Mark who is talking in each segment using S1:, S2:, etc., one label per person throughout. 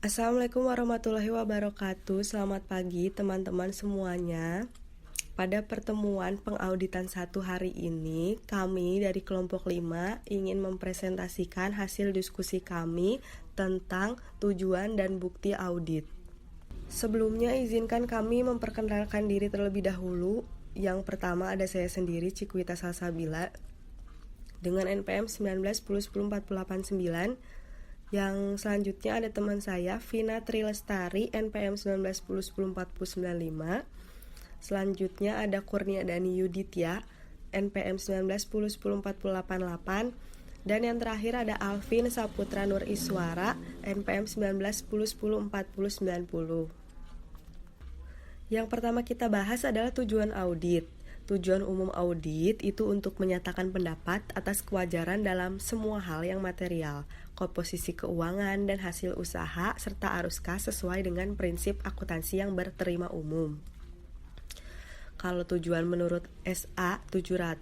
S1: Assalamualaikum warahmatullahi wabarakatuh. Selamat pagi teman-teman semuanya. Pada pertemuan pengauditan 1 hari ini, kami dari kelompok 5 ingin mempresentasikan hasil diskusi kami tentang tujuan dan bukti audit. Sebelumnya izinkan kami memperkenalkan diri terlebih dahulu. Yang pertama ada saya sendiri, Cikwita Salsabila, dengan NPM 1910104889. Yang selanjutnya ada teman saya, Vina Trilestari, NPM 1910104095. Selanjutnya ada Kurnia Dani Yuditya, NPM 1910104088. Dan yang terakhir ada Alvin Saputra Nur Iswara, NPM 1910104090. Yang pertama kita bahas adalah tujuan audit. Tujuan umum audit itu untuk menyatakan pendapat atas kewajaran dalam semua hal yang material, komposisi keuangan dan hasil usaha, serta arus kas sesuai dengan prinsip akuntansi yang berterima umum. Kalau tujuan menurut SA 700,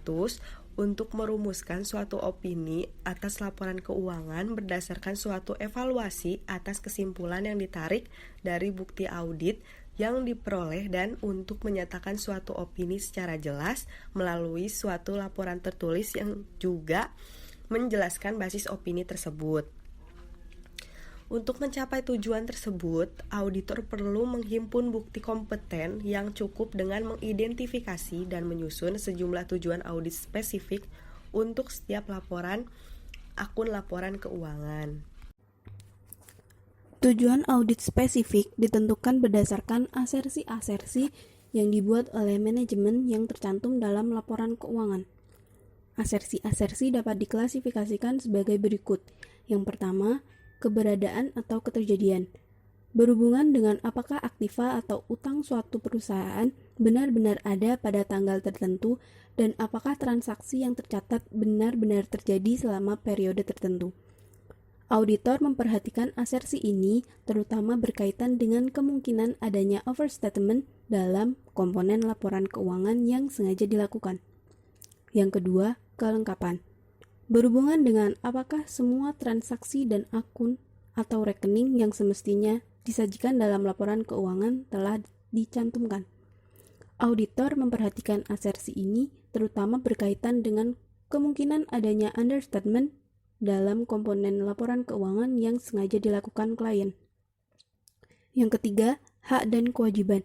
S1: untuk merumuskan suatu opini atas laporan keuangan berdasarkan suatu evaluasi atas kesimpulan yang ditarik dari bukti audit yang diperoleh dan untuk menyatakan suatu opini secara jelas melalui suatu laporan tertulis yang juga menjelaskan basis opini tersebut. Untuk mencapai tujuan tersebut, auditor perlu menghimpun bukti kompeten yang cukup dengan mengidentifikasi dan menyusun sejumlah tujuan audit spesifik untuk setiap akun laporan keuangan.
S2: Tujuan audit spesifik ditentukan berdasarkan asersi-asersi yang dibuat oleh manajemen yang tercantum dalam laporan keuangan. Asersi-asersi dapat diklasifikasikan sebagai berikut. Yang pertama, keberadaan atau keterjadian. Berhubungan dengan apakah aktiva atau utang suatu perusahaan benar-benar ada pada tanggal tertentu dan apakah transaksi yang tercatat benar-benar terjadi selama periode tertentu. Auditor memperhatikan asersi ini terutama berkaitan dengan kemungkinan adanya overstatement dalam komponen laporan keuangan yang sengaja dilakukan. Yang kedua, kelengkapan. Berhubungan dengan apakah semua transaksi dan akun atau rekening yang semestinya disajikan dalam laporan keuangan telah dicantumkan. Auditor memperhatikan asersi ini terutama berkaitan dengan kemungkinan adanya understatement dalam komponen laporan keuangan yang sengaja dilakukan klien. Yang ketiga, hak dan kewajiban.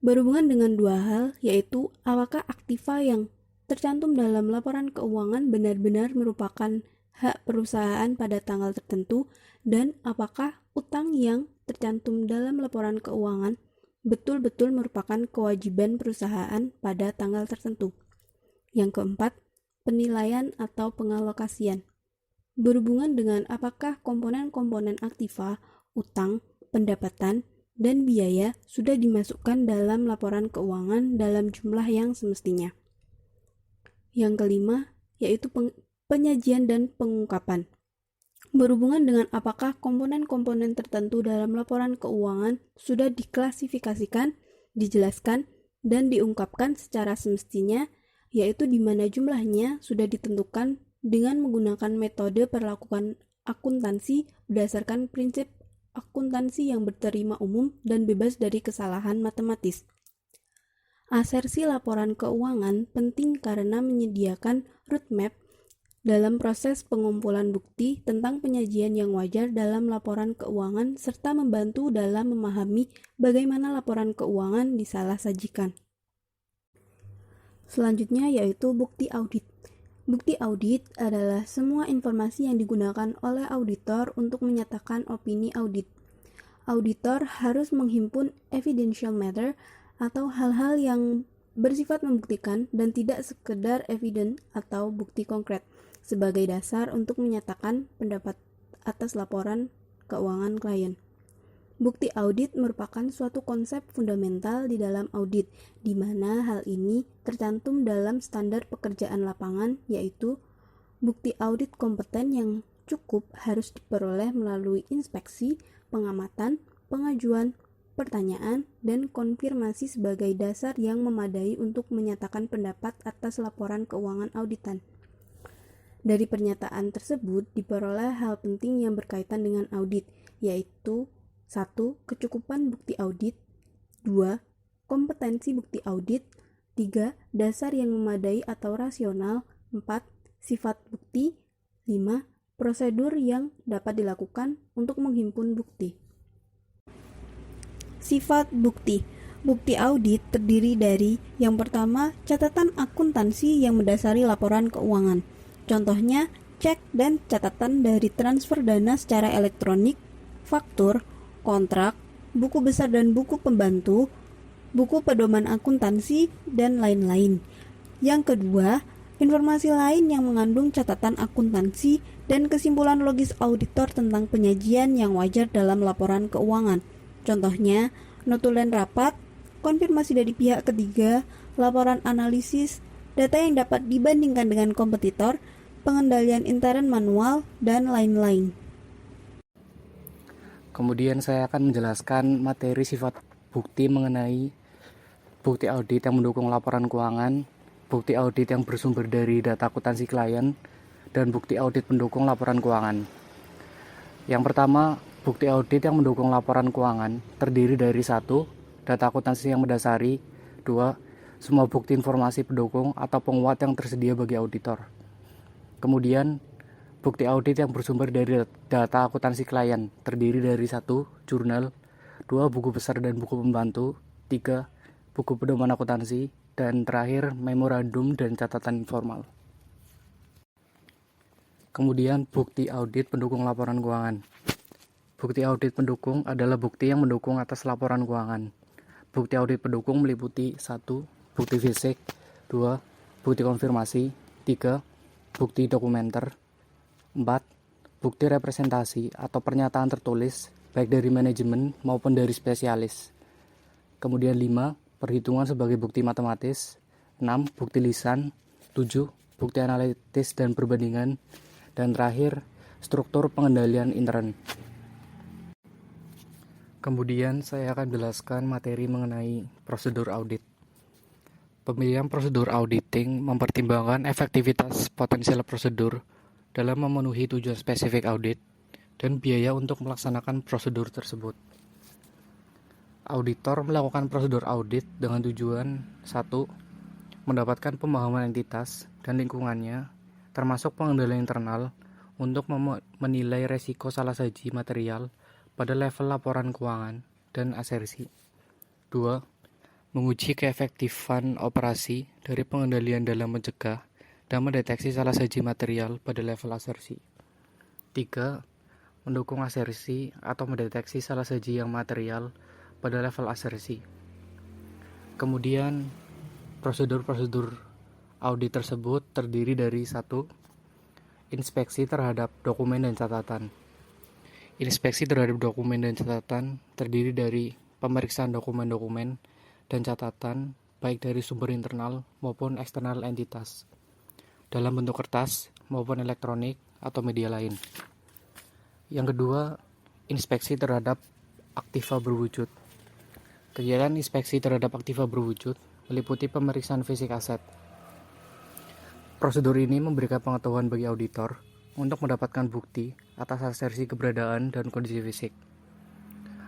S2: Berhubungan dengan dua hal, yaitu apakah aktiva yang tercantum dalam laporan keuangan benar-benar merupakan hak perusahaan pada tanggal tertentu dan apakah utang yang tercantum dalam laporan keuangan betul-betul merupakan kewajiban perusahaan pada tanggal tertentu. Yang keempat, penilaian atau pengalokasian. Berhubungan dengan apakah komponen-komponen aktiva, utang, pendapatan, dan biaya sudah dimasukkan dalam laporan keuangan dalam jumlah yang semestinya. Yang kelima, yaitu penyajian dan pengungkapan. Berhubungan dengan apakah komponen-komponen tertentu dalam laporan keuangan sudah diklasifikasikan, dijelaskan, dan diungkapkan secara semestinya, yaitu di mana jumlahnya sudah ditentukan dengan menggunakan metode perlakuan akuntansi berdasarkan prinsip akuntansi yang berterima umum dan bebas dari kesalahan matematis. Asersi laporan keuangan penting karena menyediakan roadmap dalam proses pengumpulan bukti tentang penyajian yang wajar dalam laporan keuangan serta membantu dalam memahami bagaimana laporan keuangan disalah sajikan. Selanjutnya yaitu bukti audit. Bukti audit adalah semua informasi yang digunakan oleh auditor untuk menyatakan opini audit. Auditor harus menghimpun evidential matter atau hal-hal yang bersifat membuktikan dan tidak sekedar evidence atau bukti konkret sebagai dasar untuk menyatakan pendapat atas laporan keuangan klien. Bukti audit merupakan suatu konsep fundamental di dalam audit, di mana hal ini tercantum dalam standar pekerjaan lapangan, yaitu bukti audit kompeten yang cukup harus diperoleh melalui inspeksi, pengamatan, pengajuan, pertanyaan, dan konfirmasi sebagai dasar yang memadai untuk menyatakan pendapat atas laporan keuangan auditan. Dari pernyataan tersebut diperoleh hal penting yang berkaitan dengan audit, yaitu 1. Kecukupan bukti audit, 2. Kompetensi bukti audit, 3. Dasar yang memadai atau rasional, 4. Sifat bukti, 5. Prosedur yang dapat dilakukan untuk menghimpun bukti. Sifat bukti. Bukti audit terdiri dari yang pertama, catatan akuntansi yang mendasari laporan keuangan. Contohnya, cek dan catatan dari transfer dana secara elektronik, faktur, kontrak, buku besar dan buku pembantu, buku pedoman akuntansi, dan lain-lain. Yang kedua, informasi lain yang mengandung catatan akuntansi dan kesimpulan logis auditor tentang penyajian yang wajar dalam laporan keuangan. Contohnya, notulen rapat, konfirmasi dari pihak ketiga, laporan analisis, data yang dapat dibandingkan dengan kompetitor, pengendalian intern manual, dan lain-lain.
S3: Kemudian saya akan menjelaskan materi sifat bukti mengenai bukti audit yang mendukung laporan keuangan, bukti audit yang bersumber dari data akuntansi klien, dan bukti audit pendukung laporan keuangan. Yang pertama, bukti audit yang mendukung laporan keuangan terdiri dari 1. Data akuntansi yang mendasari, 2. Semua bukti informasi pendukung atau penguat yang tersedia bagi auditor. Kemudian, bukti audit yang bersumber dari data akuntansi klien terdiri dari 1. Jurnal, 2. Buku besar dan buku pembantu, 3. Buku pedoman akuntansi, dan terakhir memorandum dan catatan informal. Kemudian, bukti audit pendukung laporan keuangan. Bukti audit pendukung adalah bukti yang mendukung atas laporan keuangan. Bukti audit pendukung meliputi 1. Bukti fisik, 2. Bukti konfirmasi, 3. Bukti dokumenter, 4. Bukti representasi atau pernyataan tertulis baik dari manajemen maupun dari spesialis. Kemudian 5. Perhitungan sebagai bukti matematis, 6. Bukti lisan, 7. Bukti analitis dan perbandingan, dan terakhir struktur pengendalian intern. Kemudian saya akan jelaskan materi mengenai prosedur audit. Pemilihan prosedur auditing mempertimbangkan efektivitas potensial prosedur dalam memenuhi tujuan spesifik audit dan biaya untuk melaksanakan prosedur tersebut. Auditor melakukan prosedur audit dengan tujuan 1. Mendapatkan pemahaman entitas dan lingkungannya, termasuk pengendalian internal, untuk menilai resiko salah saji material pada level laporan keuangan dan asersi. 2. Menguji keefektifan operasi dari pengendalian dalam mencegah dan mendeteksi salah saji material pada level asersi. 3. Mendukung asersi atau mendeteksi salah saji yang material pada level asersi. Kemudian, prosedur-prosedur audit tersebut terdiri dari 1. Inspeksi terhadap dokumen dan catatan. Inspeksi terhadap dokumen dan catatan terdiri dari pemeriksaan dokumen-dokumen dan catatan baik dari sumber internal maupun eksternal entitas, dalam bentuk kertas maupun elektronik atau media lain. Yang kedua, inspeksi terhadap aktiva berwujud. Kegiatan inspeksi terhadap aktiva berwujud meliputi pemeriksaan fisik aset. Prosedur ini memberikan pengetahuan bagi auditor untuk mendapatkan bukti atas asersi keberadaan dan kondisi fisik.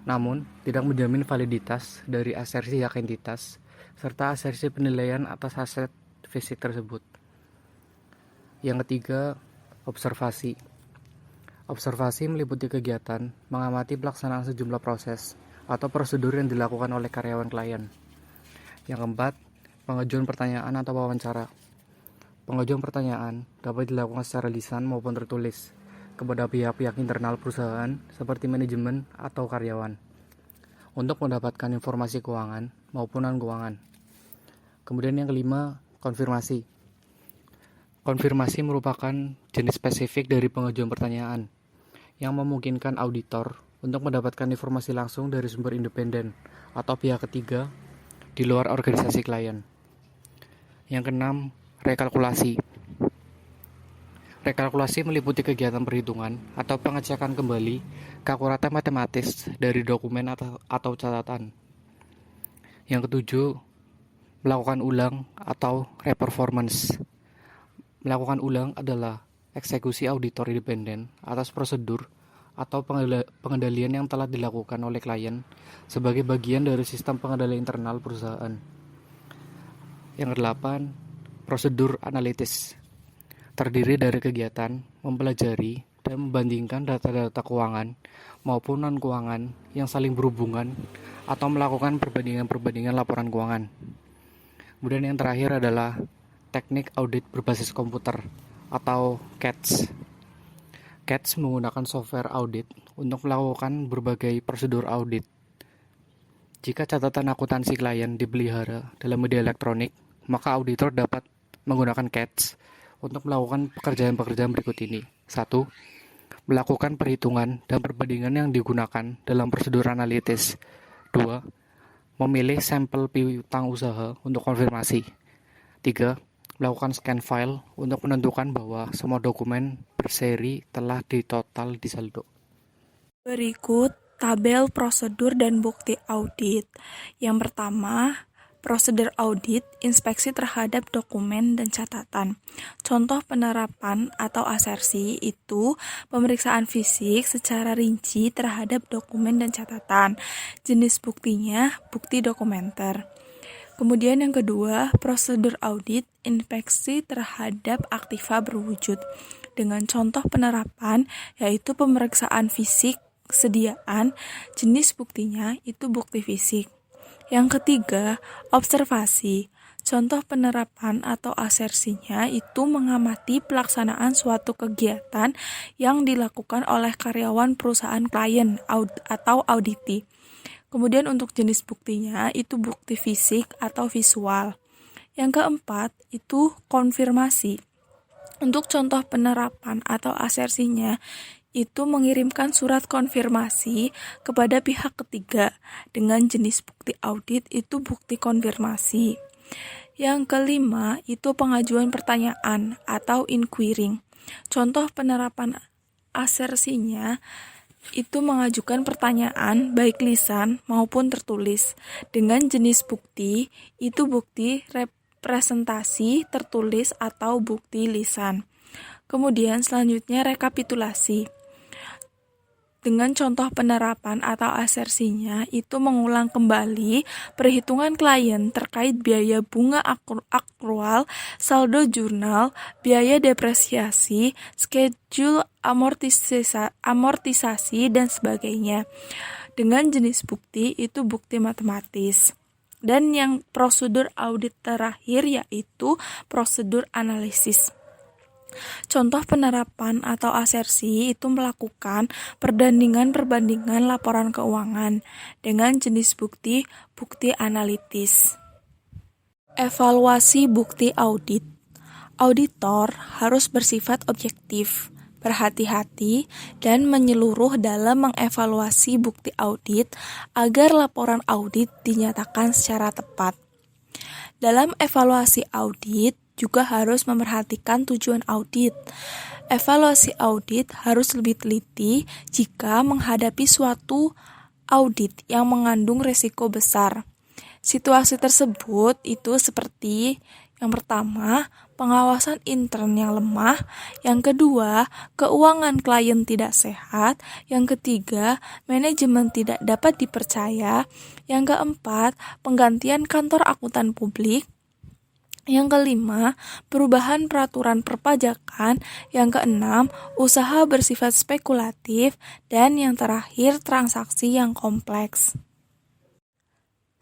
S3: Namun, tidak menjamin validitas dari asersi hak entitas serta asersi penilaian atas aset fisik tersebut. Yang ketiga, observasi. Observasi meliputi kegiatan mengamati pelaksanaan sejumlah proses atau prosedur yang dilakukan oleh karyawan klien. Yang keempat, pengajuan pertanyaan atau wawancara. Pengajuan pertanyaan dapat dilakukan secara lisan maupun tertulis kepada pihak-pihak internal perusahaan seperti manajemen atau karyawan untuk mendapatkan informasi keuangan maupun non-keuangan. Kemudian yang kelima, konfirmasi. Konfirmasi merupakan jenis spesifik dari pengajuan pertanyaan yang memungkinkan auditor untuk mendapatkan informasi langsung dari sumber independen atau pihak ketiga di luar organisasi klien. Yang keenam, rekalkulasi. Rekalkulasi meliputi kegiatan perhitungan atau pengecekan kembali keakuratan matematis dari dokumen atau catatan. Yang ketujuh, melakukan ulang atau reperformance. Melakukan ulang adalah eksekusi auditor independen atas prosedur atau pengendalian yang telah dilakukan oleh klien sebagai bagian dari sistem pengendalian internal perusahaan. Yang kedelapan, prosedur analitis. Terdiri dari kegiatan mempelajari dan membandingkan data-data keuangan maupun non-keuangan yang saling berhubungan atau melakukan perbandingan-perbandingan laporan keuangan. Kemudian yang terakhir adalah teknik audit berbasis komputer atau CATS. CATS menggunakan software audit untuk melakukan berbagai prosedur audit. Jika catatan akuntansi klien dipelihara dalam media elektronik, maka auditor dapat menggunakan CATS untuk melakukan pekerjaan-pekerjaan berikut ini. 1. Melakukan perhitungan dan perbandingan yang digunakan dalam prosedur analitis. 2. Memilih sampel piutang usaha untuk konfirmasi. 3. Melakukan scan file untuk menentukan bahwa semua dokumen berseri telah ditotal di saldo.
S4: Berikut tabel prosedur dan bukti audit. Yang pertama, prosedur audit, inspeksi terhadap dokumen dan catatan. Contoh penerapan atau asersi itu pemeriksaan fisik secara rinci terhadap dokumen dan catatan. Jenis buktinya, bukti dokumenter. Kemudian yang kedua, prosedur audit, inspeksi terhadap aktiva berwujud. Dengan contoh penerapan, yaitu pemeriksaan fisik sediaan, jenis buktinya itu bukti fisik. Yang ketiga, observasi. Contoh penerapan atau asersinya itu mengamati pelaksanaan suatu kegiatan yang dilakukan oleh karyawan perusahaan klien atau auditi. Kemudian untuk jenis buktinya itu bukti fisik atau visual. Yang keempat itu konfirmasi. Untuk contoh penerapan atau asersinya itu mengirimkan surat konfirmasi kepada pihak ketiga dengan jenis bukti audit itu bukti konfirmasi. Yang kelima itu pengajuan pertanyaan atau inquiring. Contoh penerapan asersinya itu mengajukan pertanyaan baik lisan maupun tertulis. Dengan jenis bukti itu bukti representasi tertulis atau bukti lisan. Kemudian selanjutnya rekapitulasi. Dengan contoh penerapan atau asersinya itu mengulang kembali perhitungan klien terkait biaya bunga akrual, saldo jurnal, biaya depresiasi, schedule amortisasi dan sebagainya. Dengan jenis bukti itu bukti matematis. Dan yang prosedur audit terakhir yaitu prosedur analisis. Contoh penerapan atau asersi itu melakukan perbandingan laporan keuangan dengan jenis bukti analitis. Evaluasi bukti audit. Auditor harus bersifat objektif, berhati-hati, dan menyeluruh dalam mengevaluasi bukti audit agar laporan audit dinyatakan secara tepat. Dalam evaluasi audit, juga harus memerhatikan tujuan audit. Evaluasi audit harus lebih teliti jika menghadapi suatu audit yang mengandung risiko besar. Situasi tersebut itu seperti yang pertama, pengawasan intern yang lemah, yang kedua, keuangan klien tidak sehat, yang ketiga, manajemen tidak dapat dipercaya, yang keempat, penggantian kantor akuntan publik, yang kelima, perubahan peraturan perpajakan. Yang keenam, usaha bersifat spekulatif. Dan yang terakhir, transaksi yang kompleks.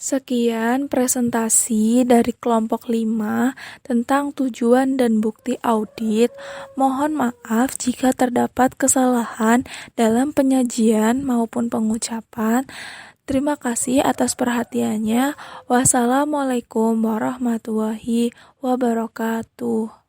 S4: Sekian presentasi dari kelompok 5 tentang tujuan dan bukti audit. Mohon maaf jika terdapat kesalahan dalam penyajian maupun pengucapan. Terima kasih atas perhatiannya. Wassalamualaikum warahmatullahi wabarakatuh.